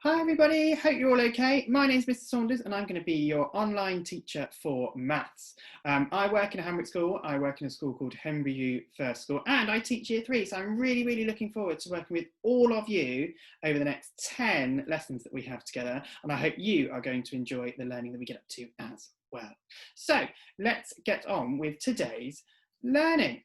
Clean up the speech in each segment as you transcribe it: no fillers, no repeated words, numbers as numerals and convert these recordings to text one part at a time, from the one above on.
Hi everybody, hope you're all okay. My name's Mr Saunders and I'm going to be your online teacher for maths. I work in a Hambrick school, I work in a school called Henbury U First School and I teach year 3, so I'm really looking forward to working with all of you over the next 10 lessons that we have together, and I hope you are going to enjoy the learning that we get up to as well. So let's get on with today's learning.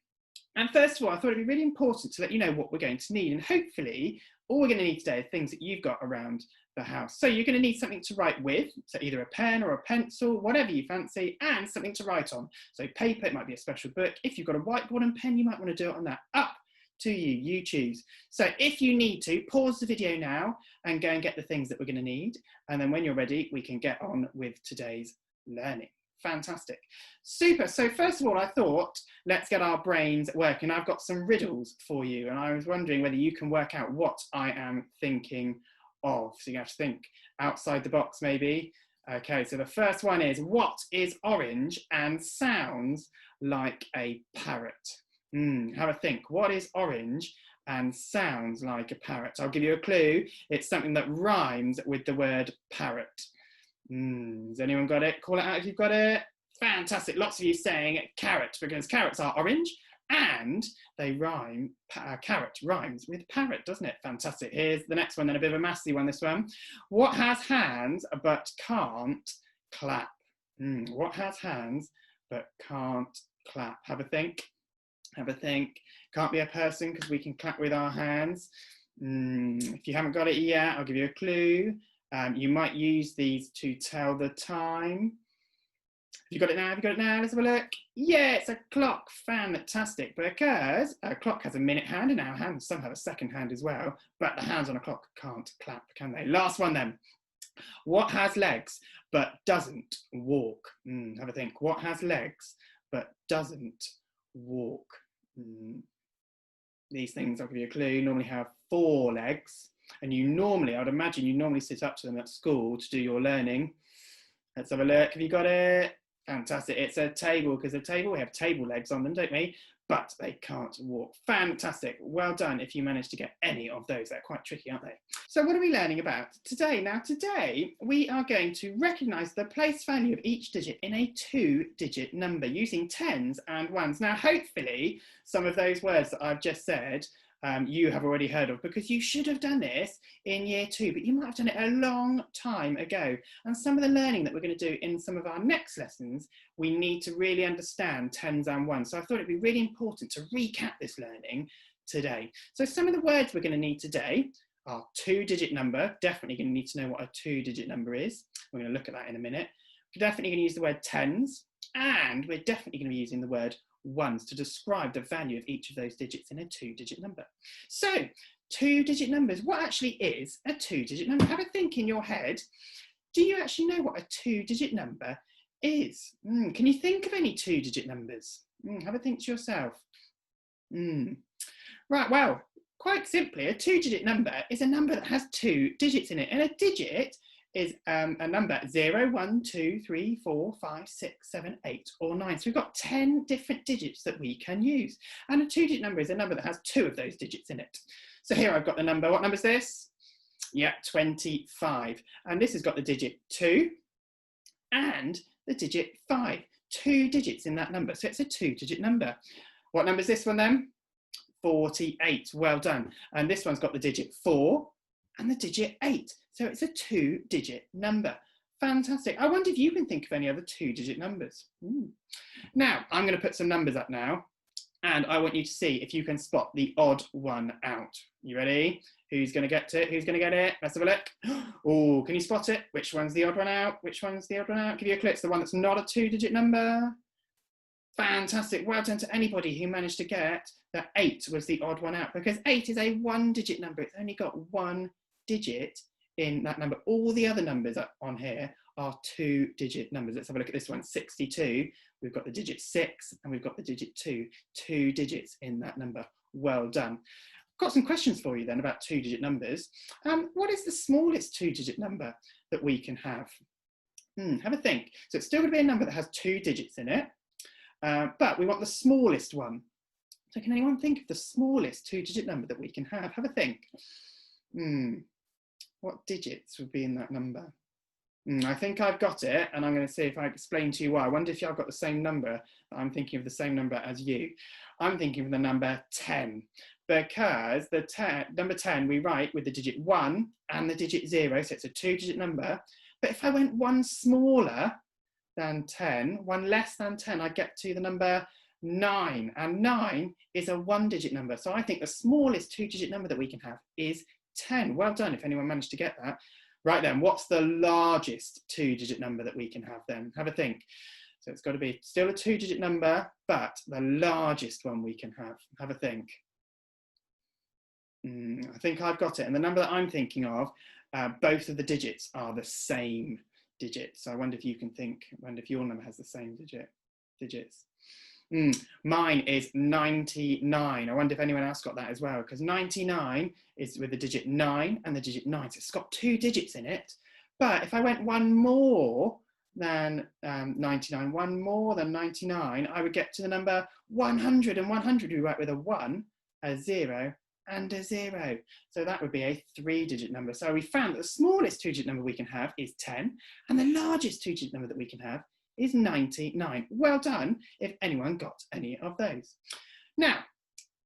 And first of all, I thought it'd be really important to let you know what we're going to need, and hopefully all we're going to need today are things that you've got around the house. So you're going to need something to write with, so either a pen or a pencil, whatever you fancy, and something to write on. So paper, it might be a special book. If you've got a whiteboard and pen, you might want to do it on that. Up to you, you choose. So if you need to, pause the video now and go and get the things that we're going to need. And then when you're ready, we can get on with today's learning. Fantastic. Super. So first of all, I thought, let's get our brains working. I've got some riddles for you, and I was wondering whether you can work out what I am thinking of. So you have to think outside the box, maybe. Okay, so the first one is, what is orange and sounds like a parrot? Have a think. What is orange and sounds like a parrot? I'll give you a clue. It's something that rhymes with the word parrot. Has anyone got it? Call it out if you've got it. Fantastic. Lots of you saying carrot, because carrots are orange and they rhyme. Carrot rhymes with parrot, doesn't it? Fantastic. Here's the next one, then a bit of a mathsy one, this one. What has hands but can't clap? What has hands but can't clap? Have a think. Have a think. Can't be a person because we can clap with our hands. If you haven't got it yet, I'll give you a clue. You might use these to tell the time. Have you got it now? Have you got it now? Let's have a look. Yeah, it's a clock. Fantastic. Because a clock has a minute hand and our hands, some have a second hand as well, but the hands on a clock can't clap, can they? Last one then. What has legs but doesn't walk? Have a think. What has legs but doesn't walk? These things, I'll give you a clue, normally have 4 legs. And you normally, I'd imagine you normally sit up to them at school to do your learning. Let's have a look. Have you got it? Fantastic. It's a table, because a table, we have table legs on them, don't we? But they can't walk. Fantastic. Well done if you managed to get any of those. They're quite tricky, aren't they? So what are we learning about today? Now today we are going to recognise the place value of each digit in a 2-digit number using tens and ones. Now hopefully some of those words that I've just said you have already heard of, because you should have done this in year 2, but you might have done it a long time ago. And some of the learning that we're going to do in some of our next lessons, we need to really understand tens and ones. So I thought it'd be really important to recap this learning today. So some of the words we're going to need today are 2-digit number. Definitely going to need to know what a 2-digit number is. We're going to look at that in a minute. We're definitely going to use the word tens, and we're definitely going to be using the word ones to describe the value of each of those digits in a 2-digit number. So 2-digit numbers, what actually is a 2-digit number? Have a think in your head. Do you actually know what a 2-digit number is? Can you think of any 2-digit numbers? Have a think to yourself. Right, well, quite simply, a 2-digit number is a number that has 2 digits in it, and a digit is a number 0, 1, 2, 3, 4, 5, 6, 7, 8, or 9. So we've got 10 different digits that we can use. And a 2-digit number is a number that has 2 of those digits in it. So here I've got the number. What number is this? Yeah, 25. And this has got the digit 2 and the digit 5. 2 digits in that number. So it's a 2-digit number. What number is this one then? 48. Well done. And this one's got the digit 4 and the digit 8. So it's a 2-digit number. Fantastic. I wonder if you can think of any other 2-digit numbers. Now, I'm going to put some numbers up now, and I want you to see if you can spot the odd one out. You ready? Who's going to get it? Who's going to get it? Let's have a look. Oh, can you spot it? Which one's the odd one out? Which one's the odd one out? Give you a clue. It's the one that's not a 2-digit number. Fantastic. Well done to anybody who managed to get that 8 was the odd one out, because 8 is a 1-digit number. It's only got 1 digit in that number. All the other numbers on here are 2-digit numbers. Let's have a look at this one. 62. We've got the digit 6 and we've got the digit 2. 2 digits in that number. Well done. Got some questions for you then about 2-digit numbers. What is the smallest 2-digit number that we can have? Have a think. So it's still going to be a number that has 2 digits in it, but we want the smallest one. So can anyone think of the smallest 2-digit number that we can have? Have a think. What digits would be in that number? I think I've got it, and I'm going to see if I explain to you why. I wonder if you've got the same number. I'm thinking of the same number as you. I'm thinking of the number 10, because the number 10 we write with the digit 1 and the digit 0, so it's a 2-digit number. But if I went one smaller than 10, one less than 10, I get to the number 9, and 9 is a 1-digit number. So I think the smallest 2-digit number that we can have is 10. Well done if anyone managed to get that. Right then, what's the largest 2-digit number that we can have then? Have a think. So it's got to be still a 2-digit number, but the largest one we can have. Have a think. I think I've got it. And the number that I'm thinking of, both of the digits are the same digit. So I wonder if you can think, I wonder if your number has the same digits. Mine is 99. I wonder if anyone else got that as well, because 99 is with the digit 9 and the digit 9. So it's got 2 digits in it. But if I went one more than 99, one more than 99, I would get to the number 100. And 100 we write with a 1, a 0, and a 0. So that would be a 3-digit number. So we found that the smallest 2-digit number we can have is 10, and the largest 2-digit number that we can have is 99. Well done if anyone got any of those. Now,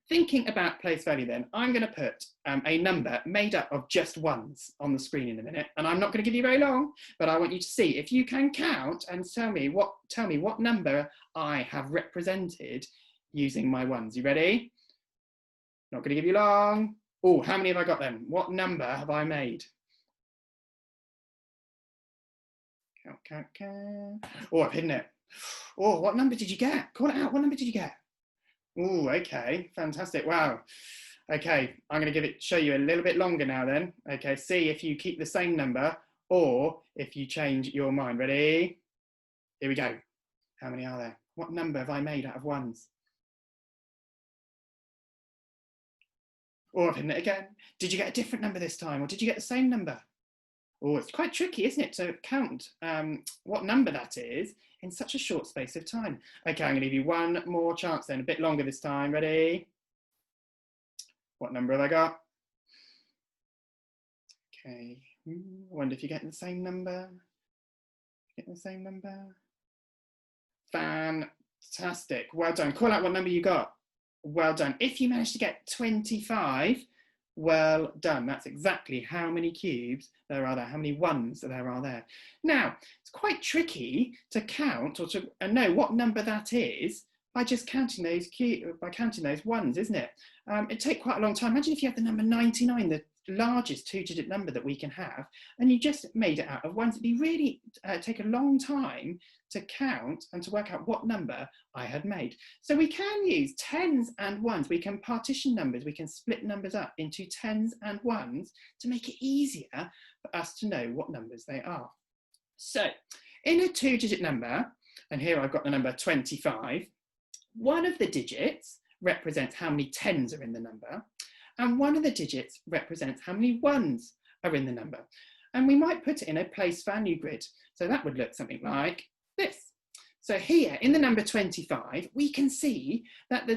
thinking about place value then, I'm going to put a number made up of just ones on the screen in a minute, and I'm not going to give you very long, but I want you to see if you can count and tell me what number I have represented using my ones. You ready? Not going to give you long. Oh, how many have I got then? What number have I made? Count. Oh, I've hidden it. Oh, what number did you get? Call it out. What number did you get? Oh, okay, fantastic. Wow. Okay, I'm going to show you a little bit longer now then. Okay, see if you keep the same number or if you change your mind. Ready? Here we go. How many are there? What number have I made out of ones? Oh, I've hidden it again. Did you get a different number this time, or did you get the same number? Oh, it's quite tricky, isn't it, to count what number that is in such a short space of time. Okay, I'm going to give you one more chance then, a bit longer this time. Ready? What number have I got? Okay, I wonder if you're getting the same number. Getting the same number? Fantastic, well done. Call out what number you got. Well done. If you managed to get 25, well done. That's exactly how many cubes there are there, how many ones there are there. Now, it's quite tricky to count or to know what number that is by just counting those ones, isn't it? It'd take quite a long time. Imagine if you had the number 99, the largest 2-digit number that we can have, and you just made it out of ones. It'd be really take a long time to count and to work out what number I had made. So we can use tens and ones. We can partition numbers. We can split numbers up into tens and ones to make it easier for us to know what numbers they are. So in a 2-digit number, and here I've got the number 25, one of the digits represents how many tens are in the number, and one of the digits represents how many ones are in the number. And we might put it in a place value grid. So that would look something like this. So here in the number 25, we can see that the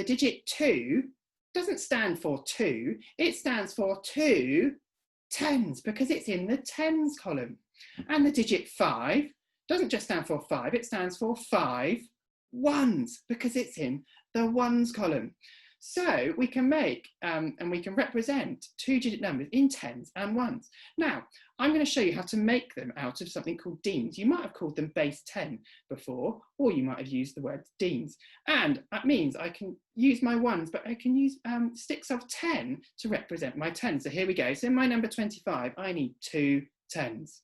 digit 2 doesn't stand for 2, it stands for 2 tens because it's in the tens column. And the digit 5 doesn't just stand for 5, it stands for 5 ones because it's in the ones column. So we can make and we can represent 2-digit numbers in tens and ones. Now, I'm going to show you how to make them out of something called deans. You might have called them base 10 before, or you might have used the word deans. And that means I can use my ones, but I can use sticks of 10 to represent my tens. So here we go. So in my number 25, I need 2 tens.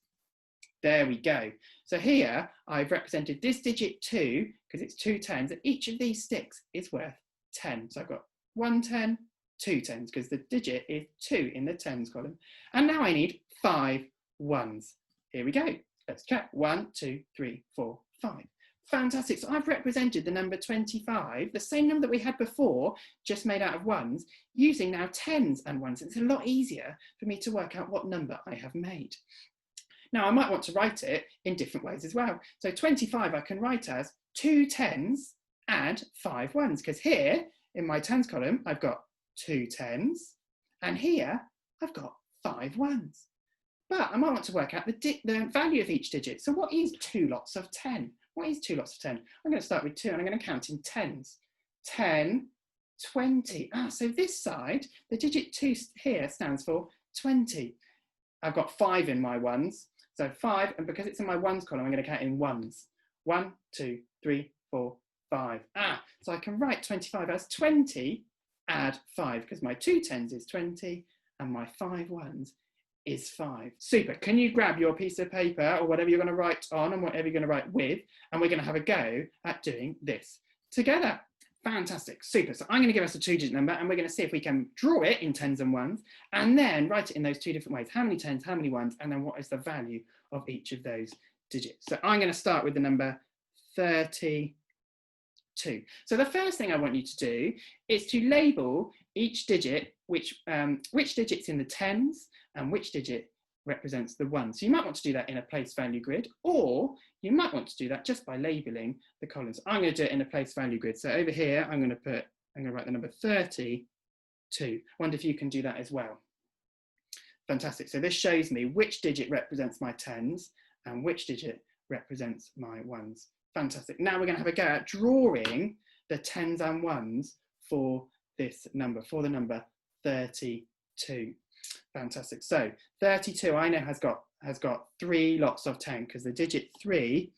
There we go. So here I've represented this digit 2 because it's 2 tens, and each of these sticks is worth 10. So I've got 1 10, 2 tens, because the digit is 2 in the tens column. And now I need 5 ones. Here we go. Let's check. 1, 2, 3, 4, 5. Fantastic. So I've represented the number 25, the same number that we had before, just made out of ones, using now tens and ones. It's a lot easier for me to work out what number I have made. Now I might want to write it in different ways as well. So 25 I can write as 2 tens and 5 ones, because here in my tens column I've got 2 tens and here I've got 5 ones. But I might want to work out the value of each digit. So what is 2 lots of 10? What is 2 lots of 10? I'm going to start with 2 and I'm going to count in tens. 10, 20. So this side, the digit 2 here stands for 20. I've got 5 in my ones. So 5, and because it's in my ones column, I'm going to count in ones. 1, 2, 3, 4, 5. So I can write 25 as 20, add 5, because my 2 tens is 20, and my 5 ones is 5. Super. Can you grab your piece of paper or whatever you're going to write on and whatever you're going to write with, and we're going to have a go at doing this together. Fantastic. Super. So I'm going to give us a 2-digit number and we're going to see if we can draw it in tens and ones and then write it in those 2 different ways. How many tens, how many ones, and then what is the value of each of those digits. So I'm going to start with the number 32. So the first thing I want you to do is to label each digit, which digit's in the tens and which digit represents the one. So you might want to do that in a place value grid, or you might want to do that just by labeling the columns. I'm going to do it in a place value grid. So over here, I'm going to write the number 32. Wonder if you can do that as well. Fantastic. So this shows me which digit represents my tens and which digit represents my ones. Fantastic. Now we're going to have a go at drawing the tens and ones for this number, for the number 32. Fantastic. So 32, I know has got 3 lots of 10 because the digit 3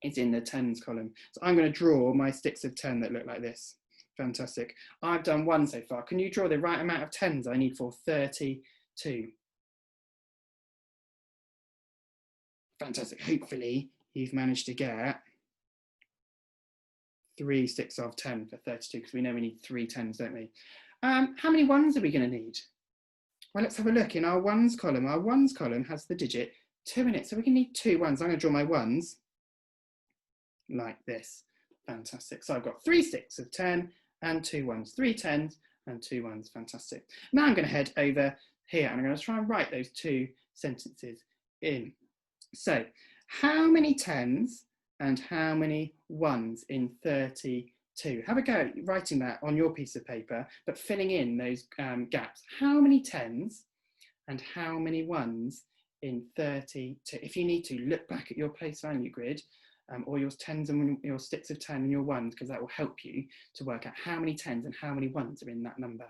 is in the tens column. So I'm going to draw my sticks of 10 that look like this. Fantastic. I've done 1 so far. Can you draw the right amount of tens I need for 32? Fantastic. Hopefully you've managed to get 3 sticks of 10 for 32 because we know we need 3 tens, don't we? How many ones are we going to need? Well, let's have a look in our ones column. Our ones column has the digit 2 in it, so we're going to need 2 ones. I'm going to draw my ones like this. Fantastic. So I've got 3 sticks of 10 and 2 ones, 3 tens and 2 ones. Fantastic. Now I'm going to head over here and I'm going to try and write those 2 sentences in. So how many tens and how many ones in 32? Have a go at writing that on your piece of paper, but filling in those gaps. How many tens and how many ones in 32? If you need to, look back at your place value grid or your tens and your sticks of 10 and your ones, because that will help you to work out how many tens and how many ones are in that number.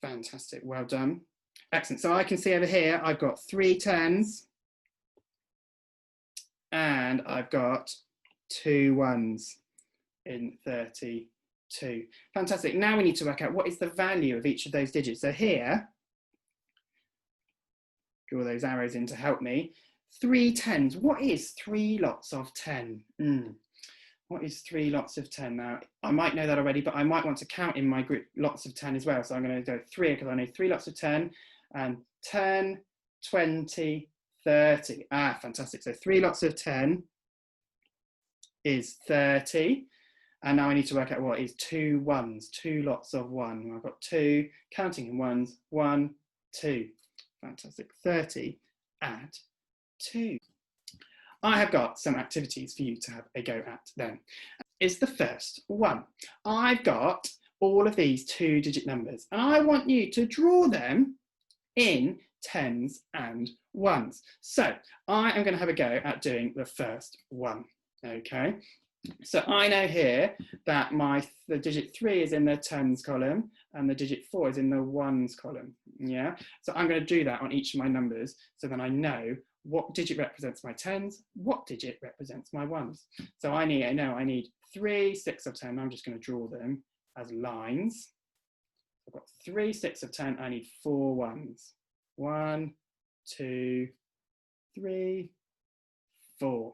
Fantastic, well done. Excellent, so I can see over here, I've got 3 tens and I've got 2 ones in 32. Fantastic. Now we need to work out what is the value of each of those digits. So here, draw those arrows in to help me. 3 tens. What is 3 lots of 10? What is 3 lots of 10? Now, I might know that already, but I might want to count in my group lots of 10 as well. So I'm going to go 3 because I know 3 lots of 10 and 10, 20, 30. Fantastic. So 3 lots of 10 is 30, and now I need to work out what is 2 ones, 2 lots of 1. I've got 2, counting in ones, 1, 2. Fantastic. 30, add 2. I have got some activities for you to have a go at then. Is the first one. I've got all of these 2-digit numbers and I want you to draw them in tens and ones. So I am going to have a go at doing the first one. Okay, so I know here that the digit 3 is in the tens column and the digit 4 is in the ones column. Yeah, so I'm going to do that on each of my numbers so then I know what digit represents my tens, what digit represents my ones. So I know I need 3 sticks of 10. I'm just going to draw them as lines. I've got 3 sticks of 10. I need 4 ones. 1, 2, 3, 4.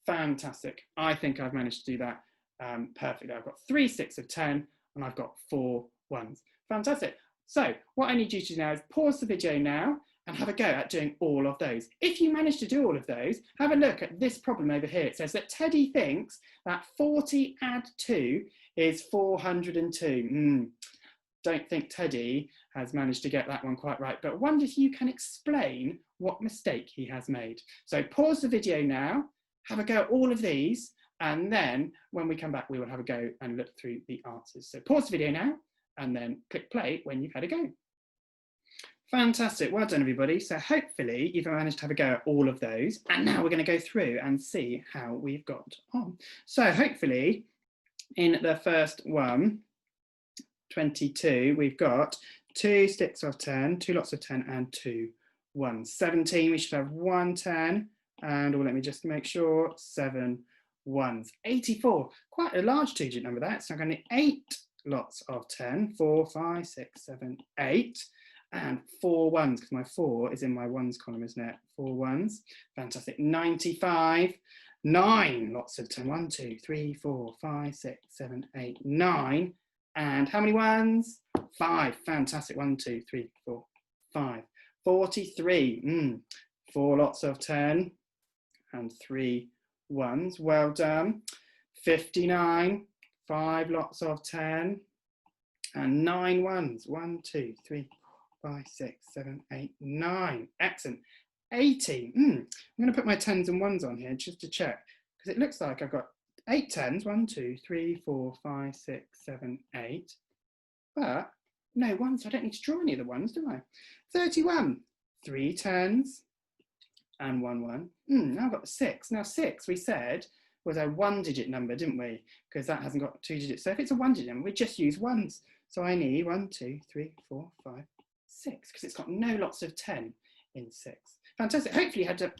Fantastic. I think I've managed to do that perfectly. I've got 3 sticks of 10 and I've got 4 ones. Fantastic. So what I need you to do now is pause the video now and have a go at doing all of those. If you manage to do all of those, have a look at this problem over here. It says that Teddy thinks that 40 add 2 is 402. Don't think Teddy has managed to get that one quite right, but wonder if you can explain what mistake he has made. So pause the video now, have a go at all of these, and then when we come back, we will have a go and look through the answers. So pause the video now, and then click play when you've had a go. Fantastic, well done everybody. So hopefully you've managed to have a go at all of those, and now we're going to go through and see how we've got on. So hopefully in the first one, 22, we've got 2 sticks of 10, 2 lots of 10 and 2 ones. 17, we should have 1 10 and let me just make sure, 7 ones. 84, quite a large two-digit number that. So I'm going to 8 lots of 10, 4, 5, 6, 7, 8. And 4 ones, because my 4 is in my ones column, isn't it? 4 ones, fantastic. 95, 9 lots of 10, 1, 2, 3, 4, 5, 6, 7, 8, 9. And how many ones? 5, fantastic. 1, 2, 3, 4, 5. 43, 4 lots of 10 and 3 ones, well done. 59, 5 lots of 10 and 9 ones, 1, 2, 3, 5, 6, 7, 8, 9. Excellent. 80. I'm going to put my 10s and 1s on here just to check, because it looks like I've got 8 10s. 1, 2, 3, 4, 5, 6, 7, 8. But no 1s, so I don't need to draw any of the 1s, do I? 31. 3 10s and 1 1. Now I've got the 6. Now 6, we said, was a 1-digit number, didn't we? Because that hasn't got 2 digits. So if it's a 1-digit number, we just use 1s. So I need 1, 2, 3, 4, 5, 6, because it's got no lots of 10 in 6. Fantastic. Hopefully you had to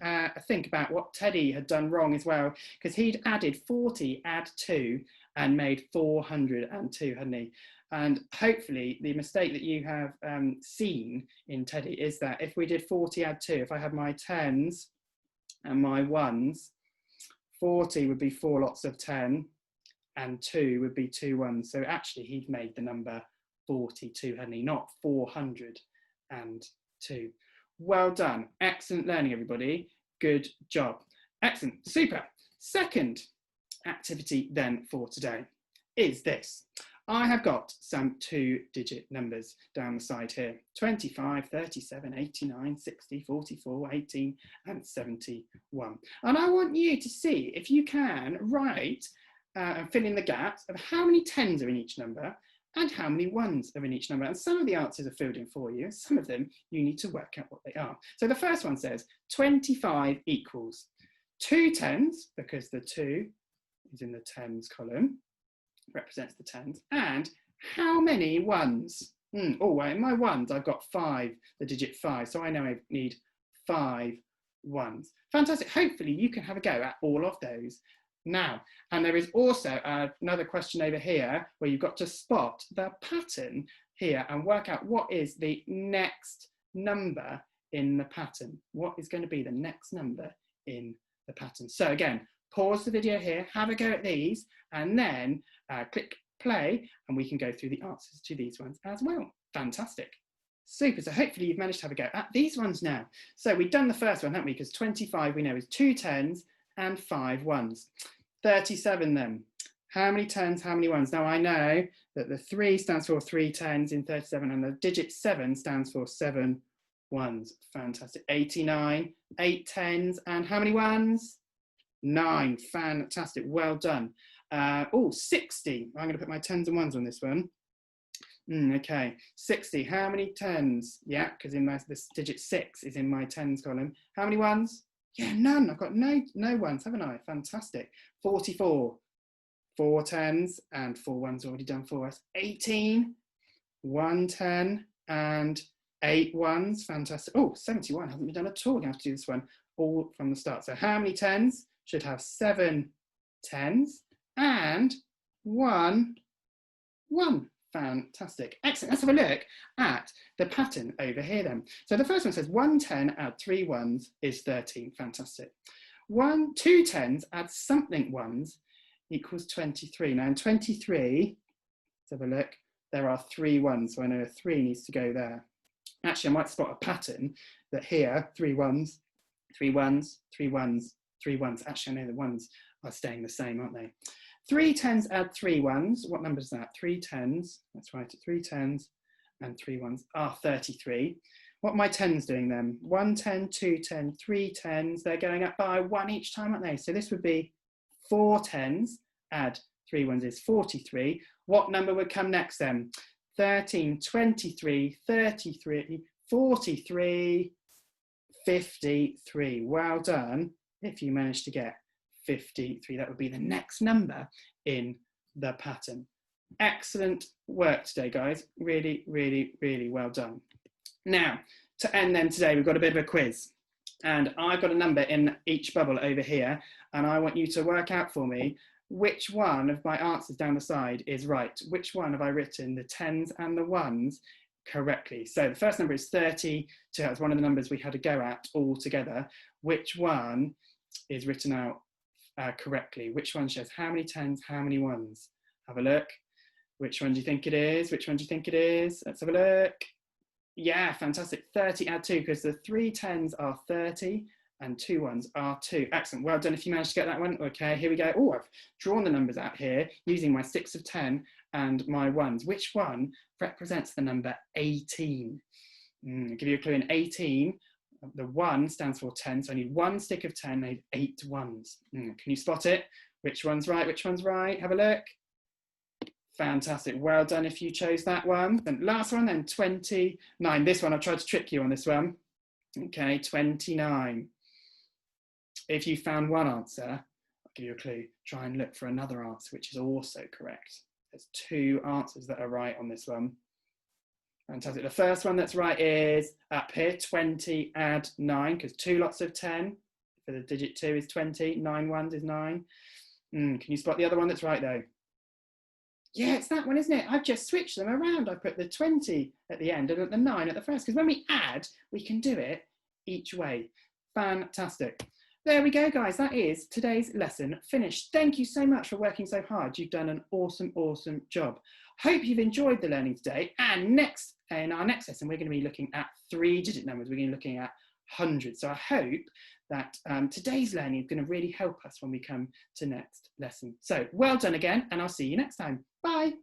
think about what Teddy had done wrong as well, because he'd added 40, add 2, and made 402, hadn't he? And hopefully the mistake that you have seen in Teddy is that if we did 40, add 2, if I had my 10s and my 1s, 40 would be 4 lots of 10, and 2 would be 2 1s. So actually he'd made the number 42, hadn't he? Not 402. Well done. Excellent learning, everybody. Good job. Excellent. Super. Second activity then for today is this. I have got some 2-digit numbers down the side here. 25, 37, 89, 60, 44, 18 and 71. And I want you to see if you can write and fill in the gaps of how many 10s are in each number and how many 1s are in each number. And some of the answers are filled in for you. Some of them you need to work out what they are. So the first one says 25 equals 2 10s, because the 2 is in the 10s column, represents the 10s, and how many 1s? Oh, well, in my 1s, I've got 5, the digit 5, so I know I need 5 1s. Fantastic. Hopefully you can have a go at all of those now. And there is also another question over here where you've got to spot the pattern here and work out what is the next number in the pattern. What is going to be the next number in the pattern? So again, pause the video here, have a go at these, and then click play, and we can go through the answers to these ones as well. Fantastic. Super. So hopefully you've managed to have a go at these ones now. So we've done the first one, haven't we? Because 25 we know is 2 10s and 5 1s. 37 then. How many 10s, how many 1s? Now I know that the 3 stands for 3 10s in 37, and the digit 7 stands for 7 1s. Fantastic. 89, 8 10s, and how many 1s? 9. Fantastic. Well done. 60. I'm going to put my 10s and 1s on this one. Okay. 60. How many 10s? Yeah, because in this digit 6 is in my 10s column. How many 1s? Yeah, none. I've got no 1s, haven't I? Fantastic. 44. 4 10s and 4 1s already done for us. 18. 1 10 and 8 1s. Fantastic. 71 hasn't been done at all. We're going to have to do this one all from the start. So how many 10s? Should have 7 10s and 1 1. Fantastic. Excellent. Let's have a look at the pattern over here then. So the first one says 1 10 add 3 1s is 13. Fantastic. 2 10s add something 1s equals 23. Now in 23, let's have a look, there are 3 1s, so I know a 3 needs to go there. Actually, I might spot a pattern that here, 3 1s, 3 1s, 3 1s, 3 1s. Actually, I know the 1s are staying the same, aren't they? 3 10s add 3 1s. What number is that? 3 10s. Let's write it. 3 10s and 3 1s are 33. What are my 10s doing then? 1 10, 2 10, 3 10s. They're going up by 1 each time, aren't they? So this would be 4 10s add 3 1s is 43. What number would come next then? 13, 23, 33, 43, 53. Well done if you managed to get 53. That would be the next number in the pattern. Excellent work today, guys. Really, really, really well done. Now, to end then today, we've got a bit of a quiz. And I've got a number in each bubble over here, and I want you to work out for me which one of my answers down the side is right. Which one have I written the 10s and the 1s correctly? So the first number is 32. That's one of the numbers we had to go at all together. Which one is written out correctly? Which one shows how many 10s, how many 1s? Have a look. Which one do you think it is? Which one do you think it is? Let's have a look. Yeah, fantastic. 30 add 2, because the 3 10s are 30 and 2 1s are 2. Excellent. Well done if you managed to get that one. Okay, here we go. Oh, I've drawn the numbers out here using my 6 of 10 and my 1s. Which one represents the number 18? I'll give you a clue. In 18, the 1 stands for 10, so I need 1 stick of 10, I need 8 1s. Can you spot it? Which one's right? Which one's right? Have a look. Fantastic. Well done if you chose that one. Then last one then, 29. This one, I've tried to trick you on this one. Okay, 29. If you found one answer, I'll give you a clue. Try and look for another answer, which is also correct. There's 2 answers that are right on this one. Fantastic. The first one that's right is up here, 20 add 9, because 2 lots of 10 for the digit 2 is 20, 9 1s is 9. Can you spot the other one that's right though? Yeah, it's that one, isn't it? I've just switched them around. I put the 20 at the end and the 9 at the first, because when we add, we can do it each way. Fantastic. There we go, guys. That is today's lesson finished. Thank you so much for working so hard. You've done an awesome, awesome job. Hope you've enjoyed the learning today. And in our next lesson, we're going to be looking at 3-digit numbers. We're going to be looking at hundreds. So I hope that today's learning is going to really help us when we come to next lesson. So well done again, and I'll see you next time. Bye.